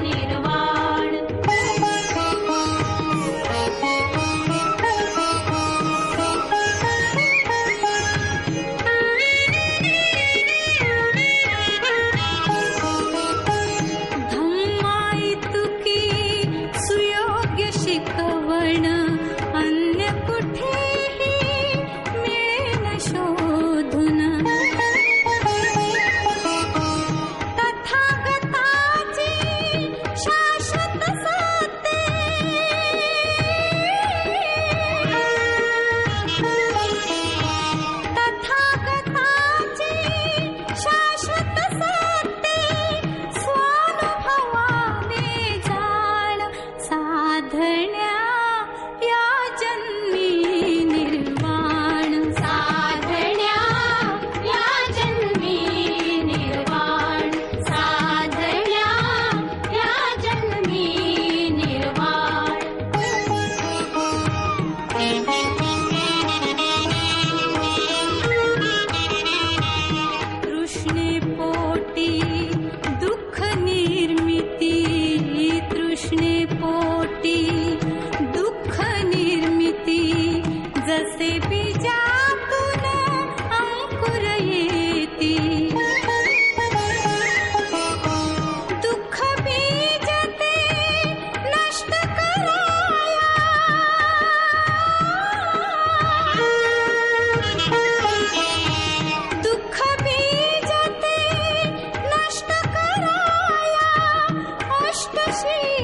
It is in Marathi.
निर्वाण धम्माई तुकी सुयोग्य शिकवण अन्य कुठेही मिळेन शोधून तथागताची शाश्वत सत्य तथागताची शाश्वत सत्य स्वानुभवाने जाण साधण्या या जन्मी निर्वाण साधण्या या जन्मी निर्वाण साधण्या या जन्मी निर्वाण तृष्णेपोटी दुःख निर्मिती तृष्णेपोटी दुःख निर्मिती जसे बीजातून अंकुर येती दुःख बीज ते नष्ट कराया दुःख बीज ते नष्ट कराया अष्टशी